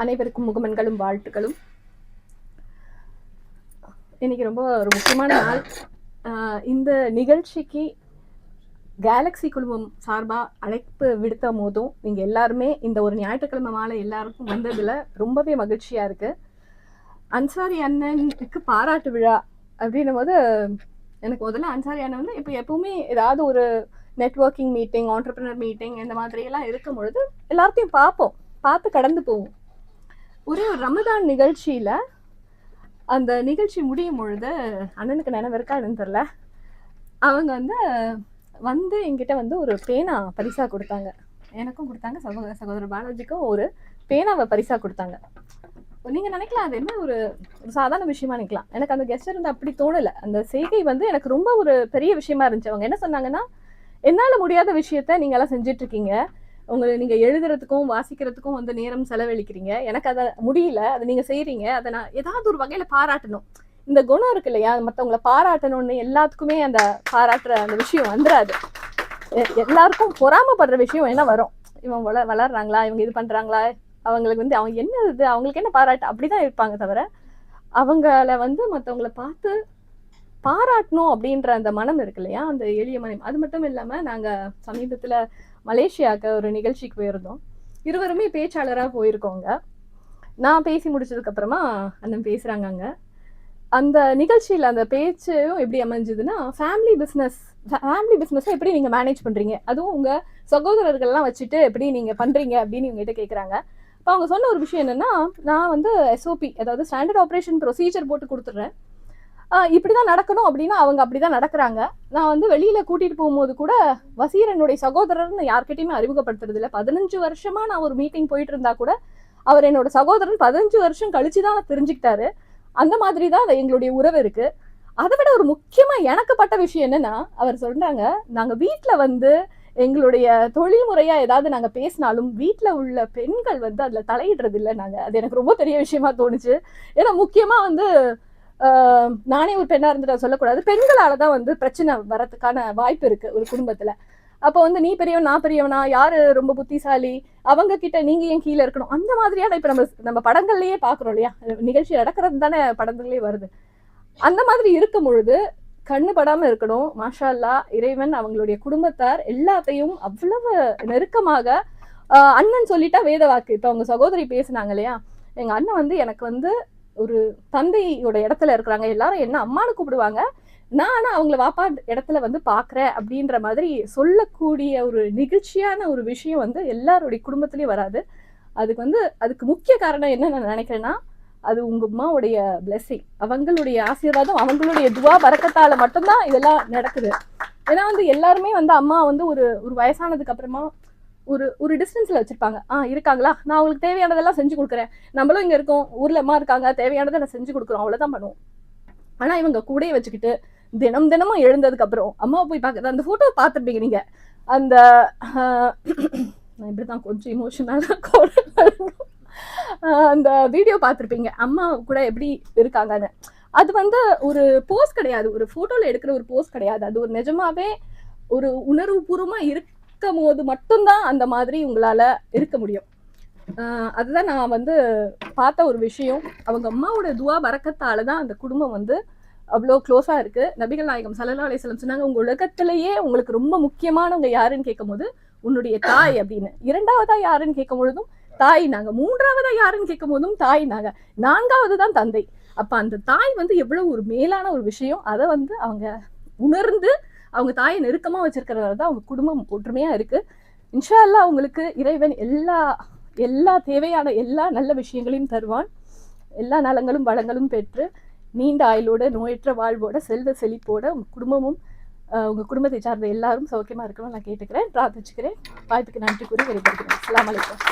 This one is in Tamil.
அனைவருக்கும் முகமன்களும் வாழ்த்துக்களும். இன்னைக்கு ரொம்ப ஒரு முக்கியமான நாள். இந்த நிகழ்ச்சிக்கு கேலக்ஸி குழுமம் சார்பாக அழைப்பு விடுத்த போதும் நீங்கள் எல்லாருமே இந்த ஒரு ஞாயிற்றுக்கிழமை மாலை எல்லாருக்கும் வந்ததில் ரொம்பவே மகிழ்ச்சியாக இருக்குது. அன்சாரி அண்ணனுக்கு பாராட்டு விழா அப்படின்னும் போது எனக்கு முதல்ல அன்சாரி அண்ணன் வந்து இப்போ எப்பவுமே ஏதாவது ஒரு நெட்வொர்க்கிங் மீட்டிங், ஆண்டர்பிரினர் மீட்டிங் இந்த மாதிரியெல்லாம் இருக்கும் பொழுது எல்லாத்தையும் பார்த்து கடந்து போவோம். ஒரே ஒரு ரமதான் நிகழ்ச்சியில் அந்த நிகழ்ச்சி முடியும் பொழுது அண்ணனுக்கு நினைவு இருக்கா என்னன்னு தெரில, அவங்க வந்து என்கிட்ட வந்து ஒரு பேனா பரிசாக கொடுத்தாங்க. எனக்கும் கொடுத்தாங்க, சகோதரர் பாலாஜிக்கும் ஒரு பேனாவை பரிசாக கொடுத்தாங்க. நீங்கள் நினைக்கலாம் அது என்ன ஒரு சாதாரண விஷயமா நினைக்கலாம். எனக்கு அந்த கெஸ்டர் வந்து அப்படி தோணலை. அந்த செய்கை வந்து எனக்கு ரொம்ப ஒரு பெரிய விஷயமா இருந்துச்சு. அவங்க என்ன சொன்னாங்கன்னா, என்னால் முடியாத விஷயத்த நீங்கள் எல்லாம் செஞ்சுட்டு இருக்கீங்க, நீங்கள் எழுதுறதுக்கும் வாசிக்கிறதுக்கும் வந்து நேரம் செலவழிக்கிறீங்க, எனக்கு அதை முடியல, அதை நீங்கள் செய்கிறீங்க, அதை நான் ஏதாவது ஒரு வகையில் பாராட்டணும். இந்த குணம் இருக்கு இல்லையா, மற்றவங்களை பாராட்டணும்னு எல்லாத்துக்குமே அந்த பாராட்டுற அந்த விஷயம் வந்துடாது. எல்லாருக்கும் பொறாமப்படுற விஷயம் என்ன வரும், இவங்க வளர்றாங்களா, இவங்க இது பண்ணுறாங்களா, அவங்களுக்கு வந்து அவங்க என்ன இது, அவங்களுக்கு என்ன பாராட்டு, அப்படிதான் இருப்பாங்க தவிர அவங்கள வந்து மற்றவங்களை பார்த்து பாராட்டணும் அப்படின்ற அந்த மனம் இருக்கு இல்லையா, அந்த எளிய மனம். அது மட்டும் இல்லாமல் நாங்கள் சமீபத்தில் மலேசியாவுக்கு ஒரு நிகழ்ச்சிக்கு போயிருந்தோம். இருவருமே பேச்சாளராக போயிருக்கோங்க. நான் பேசி முடிச்சதுக்கப்புறமா அண்ணன் பேசுகிறாங்க. அங்கே அந்த நிகழ்ச்சியில் அந்த பேச்சும் எப்படி அமைஞ்சதுன்னா, ஃபேமிலி பிஸ்னஸை எப்படி நீங்கள் மேனேஜ் பண்ணுறீங்க, அதுவும் உங்கள் சகோதரர்கள்லாம் வச்சுட்டு எப்படி நீங்கள் பண்ணுறீங்க அப்படின்னு இவங்ககிட்ட கேட்குறாங்க. இப்போ அவங்க சொன்ன ஒரு விஷயம் என்னென்னா, நான் வந்து SOP, அதாவது ஸ்டாண்டர்ட் ஆப்ரேஷன் ப்ரொசீஜர் போட்டு கொடுத்துட்றேன், இப்படி தான் நடக்கணும் அப்படின்னா அவங்க அப்படி தான் நடக்கிறாங்க. நான் வந்து வெளியில் கூட்டிகிட்டு போகும்போது கூட வசீர் என்னுடைய சகோதரர்னு யார்கிட்டையுமே அறிமுகப்படுத்துறது இல்லை. 15 வருஷமாக நான் ஒரு மீட்டிங் போயிட்டு இருந்தா கூட அவர் என்னோட சகோதரன் 15 வருஷம் கழிச்சு தான் தெரிஞ்சுக்கிட்டாரு. அந்த மாதிரி தான் எங்களுடைய உறவு இருக்கு. அதை விட ஒரு முக்கியமாக எனக்கு பட்ட விஷயம் என்னன்னா, அவர் சொல்றாங்க, நாங்கள் வீட்டில் வந்து எங்களுடைய தொழில் முறையாக ஏதாவது நாங்கள் பேசினாலும் வீட்டில் உள்ள பெண்கள் வந்து அதில் தலையிடுறது இல்லை. அது எனக்கு ரொம்ப பெரிய விஷயமா தோணுச்சு. ஏன்னா முக்கியமாக வந்து நானே ஒரு பெண்ணாக இருந்துட்டு சொல்லக்கூடாது, பெண்களால் தான் வந்து பிரச்சனை வரதுக்கான வாய்ப்பு இருக்குது ஒரு குடும்பத்தில். அப்போ வந்து நீ பெரியவன் நான் பெரியவனா, யார் ரொம்ப புத்திசாலி, அவங்க கிட்ட நீங்கள் ஏன் கீழே இருக்கணும், அந்த மாதிரியான இப்போ நம்ம படங்கள்லேயே பார்க்குறோம் இல்லையா, நிகழ்ச்சி நடக்கிறது தானே படங்கள்லேயே வருது. அந்த மாதிரி இருக்கும் பொழுது கண்ணு படாமல் இருக்கணும். மாஷா அல்லா, இறைவன் அவங்களுடைய குடும்பத்தார் எல்லாத்தையும் அவ்வளவு நெருக்கமாக, அண்ணன் சொல்லிட்டா வேத வாக்கு. இப்போ அவங்க சகோதரி பேசுனாங்க இல்லையா, எங்கள் அண்ணன் வந்து எனக்கு வந்து ஒரு தந்தையோட இடத்துல இருக்கிறாங்க, எல்லாரும் என்ன அம்மானு கூப்பிடுவாங்க, நான் ஆனால் அவங்கள வாப்பா இடத்துல வந்து பார்க்குறேன் அப்படின்ற மாதிரி சொல்லக்கூடிய ஒரு நிகழ்ச்சியான ஒரு விஷயம் வந்து எல்லாருடைய குடும்பத்துலேயும் வராது. அதுக்கு முக்கிய காரணம் என்ன நான் நினைக்கிறேன்னா, அது உங்கள் அம்மாவுடைய பிளெஸிங், அவங்களுடைய ஆசீர்வாதம், அவங்களுடைய துவா பரக்கத்தால் மட்டும்தான் இதெல்லாம் நடக்குது. ஏன்னா வந்து எல்லாருமே வந்து அம்மா வந்து ஒரு வயசானதுக்கு அப்புறமா ஒரு டிஸ்டன்ஸில் வச்சுருப்பாங்க. இருக்காங்களா, நான் அவங்களுக்கு தேவையானதெல்லாம் செஞ்சு கொடுக்குறேன், நம்மளும் இங்கே இருக்கோம், ஊரில் அம்மா இருக்காங்க, தேவையானதை நான் செஞ்சு கொடுக்குறோம், அவ்வளோதான் பண்ணுவோம். ஆனால் இவங்க கூடயே வச்சுக்கிட்டு தினமும் எழுந்ததுக்கப்புறம் அம்மாவை போய் பார்க்குறது, அந்த ஃபோட்டோ பார்த்துருப்பீங்க நீங்கள். அந்த நான் இப்படி தான் கொஞ்சம் இமோஷனலாக அந்த வீடியோ பார்த்துருப்பீங்க, அம்மா கூட எப்படி இருக்காங்கன்னு. அது வந்து ஒரு போஸ் கிடையாது, ஒரு ஃபோட்டோவில் எடுக்கிற ஒரு போஸ் கிடையாது, அது ஒரு நிஜமாவே ஒரு உணர்வுபூர்வமாக இருக்கும் போது மட்டும்தான் அந்த மாதிரி உங்களால் இருக்க முடியும். அதுதான் நான் வந்து பார்த்த ஒரு விஷயம். அவங்க அம்மாவோட துவா பரக்கத்தால் தான் அந்த குடும்பம் வந்து அவ்வளோ க்ளோஸாக இருக்குது. நபிகள் நாயகம் ஸல்லல்லாஹு அலைஹி வஸல்லம் சொன்னாங்க, உங்கள் உலகத்திலேயே உங்களுக்கு ரொம்ப முக்கியமானவங்க யாருன்னு கேட்கும் போது உன்னுடைய தாய் அப்படின்னு, இரண்டாவதா யாருன்னு கேட்கும் பொழுதும் தாய் நாங்கள், மூன்றாவதா யாருன்னு கேட்கும் போதும் தாய் நாங்கள், நான்காவது தான் தந்தை. அப்போ அந்த தாய் வந்து எவ்வளோ ஒரு மேலான ஒரு விஷயம், அதை வந்து அவங்க உணர்ந்து அவங்க தாயை நெருக்கமாக வச்சிருக்கிறதால தான் அவங்க குடும்பம் ஒற்றுமையாக இருக்குது. இன்ஷா அல்லாஹ் அவங்களுக்கு இறைவன் எல்லா தேவையான எல்லா நல்ல விஷயங்களையும் தருவான். எல்லா நலங்களும் வளங்களும் பெற்று நீண்ட ஆயுளோட நோயற்ற வாழ்வோட செல்வ செழிப்போட உங்கள் குடும்பமும் உங்கள் குடும்பத்தை சார்ந்த எல்லாரும் சௌக்கியமாக இருக்கணும்னு நான் கேட்டுக்கிறேன், பிரார்த்திச்சுக்கிறேன். வாய்ப்புக்கு நன்றி கூறி விடைபெறுகிறேன். அஸ்ஸலாமு அலைக்கும்.